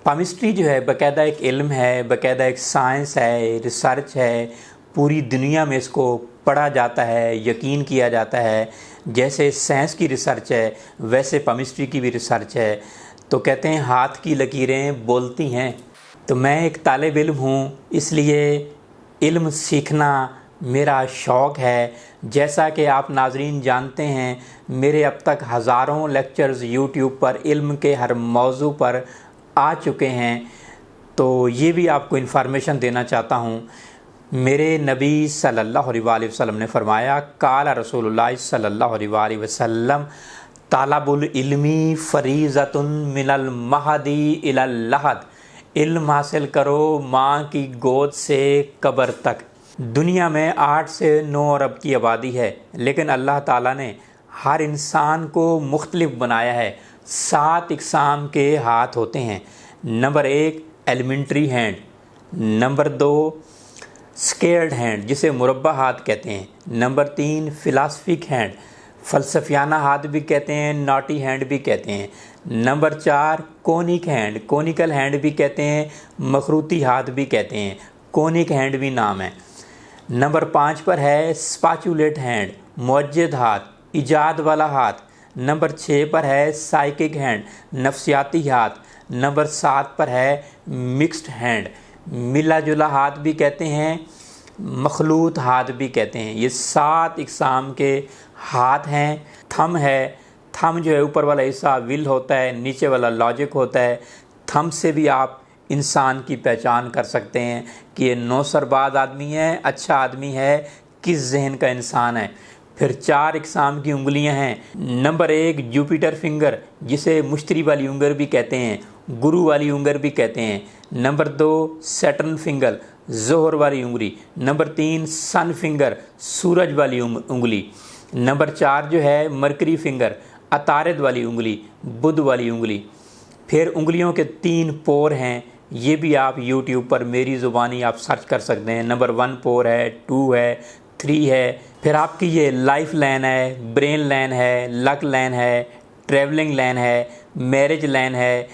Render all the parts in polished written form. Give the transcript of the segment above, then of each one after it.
Chemistry जो है बाकायदा एक इल्म है, बाकायदा एक साइंस है, रिसर्च है। पूरी दुनिया में इसको पढ़ा जाता है, यकीन किया जाता है। जैसे साइंस की रिसर्च है वैसे केमिस्ट्री की भी रिसर्च है। तो कहते हैं हाथ की लकीरें बोलती हैं। तो मैं एक तालिब इल्म हूँ, इसलिए इल्म सीखना मेरा शौक़ है। जैसा कि आप नाज़रीन जानते हैं, मेरे अब तक हज़ारों लेक्चर्स यूट्यूब पर इल्म के हर मौजू पर आ चुके हैं। तो ये भी आपको इन्फॉर्मेशन देना चाहता हूँ। मेरे नबी सल्लल्लाहु अलैहि वसल्लम ने फरमाया, काला रसूलुल्लाह सल्लल्लाहु अलैहि वसल्लम तालबुल इल्मी फरीज़तुन मिनल महदी इलल लहद। इल्म हासिल करो माँ की गोद से कब्र तक। दुनिया में 8 से 9 अरब की आबादी है, लेकिन अल्लाह ताला ने हर इंसान को मुख्तलिफ बनाया है। 7 इक़साम के हाथ होते हैं। Number 1 elementary hand, number 2 scared hand जिसे मुरब्बा हाथ कहते हैं, नंबर 3 फिलासफिक हैंड, फ़लसफियाना हाथ भी कहते हैं, नॉटी हैंड भी कहते हैं, number 4 conic hand, conical hand भी कहते हैं, मखरूती हाथ भी कहते हैं, कोनिक हैंड भी नाम है। नंबर 5 पर है स्पैचुलेट हैंड, मुअज्जद हाथ, इजाद वाला हाथ। नंबर 6 पर है साइकिक हैंड, नफ्सियाती हाथ। नंबर 7 पर है मिक्स्ड हैंड, मिला जुला हाथ भी कहते हैं, मखलूत हाथ भी कहते हैं। ये 7 इक़साम के हाथ हैं। थम है, थम जो है ऊपर वाला हिस्सा विल होता है, नीचे वाला लॉजिक होता है। थम से भी आप इंसान की पहचान कर सकते हैं कि ये नौसरबाज आदमी है, अच्छा आदमी है, किस जहन का इंसान है। फिर 4 इक़साम की उंगलियां हैं। नंबर 1 जुपिटर फिंगर जिसे मुश्तरी वाली उंगर भी कहते हैं, गुरु वाली उंगर भी कहते हैं। नंबर 2 सैटर्न फिंगर, ज़ोहर वाली उंगली। नंबर 3 सन फिंगर, सूरज वाली उंगली। नंबर 4 जो है मरकरी फिंगर, अतारद वाली उंगली, बुध वाली उंगली। फिर उंगलियों के 3 पोर हैं, ये भी आप यूट्यूब पर मेरी ज़ुबानी आप सर्च कर सकते हैं। नंबर 1 पोर है, 2 है, 3 है। फिर आपकी ये लाइफ लाइन है, ब्रेन लाइन है, लक लाइन है, ट्रैवलिंग लाइन है, मैरिज लाइन है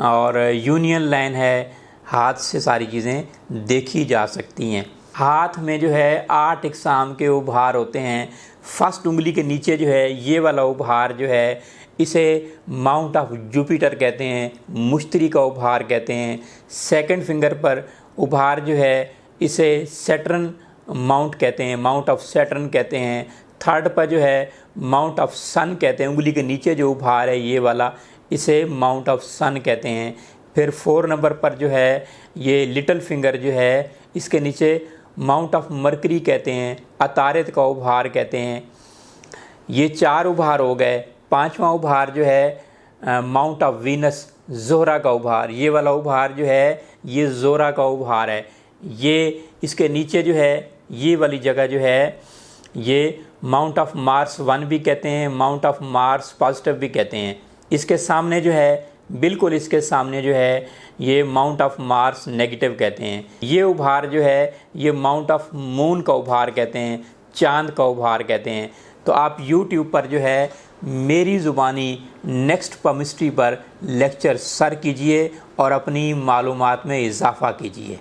और यूनियन लाइन है। हाथ से सारी चीज़ें देखी जा सकती हैं। हाथ में जो है 8 इक़साम के उभार होते हैं। फर्स्ट उंगली के नीचे जो है ये वाला उभार जो है इसे माउंट ऑफ जुपिटर कहते हैं, मुश्तरी का उभार कहते हैं। सेकंड फिंगर पर उभार जो है इसे सैटर्न माउंट कहते हैं, माउंट ऑफ सैटर्न कहते हैं। थर्ड पर जो है माउंट ऑफ सन कहते हैं, उंगली के नीचे जो उभार है ये वाला, इसे माउंट ऑफ सन कहते हैं। फिर 4 नंबर पर जो है ये लिटिल फिंगर जो है इसके नीचे माउंट ऑफ मरकरी कहते हैं, अतारद का उभार कहते हैं। ये 4 उभार हो गए। 5वां उभार जो है माउंट ऑफ वीनस, ज़ोहरा का उभार। ये वाला उभार जो है ये ज़ोहरा का उभार है। ये इसके नीचे जो है ये वाली जगह जो है ये माउंट ऑफ मार्स 1 भी कहते हैं, माउंट ऑफ मार्स पॉजिटिव भी कहते हैं। इसके सामने जो है बिल्कुल इसके सामने जो है ये माउंट ऑफ मार्स नेगेटिव कहते हैं। ये उभार जो है ये माउंट ऑफ मून का उभार कहते हैं, चांद का उभार कहते हैं। तो आप यूट्यूब पर जो है मेरी ज़ुबानी नेक्स्ट केमिस्ट्री पर लेक्चर सर्च कीजिए और अपनी मालूमात में इजाफ़ा कीजिए।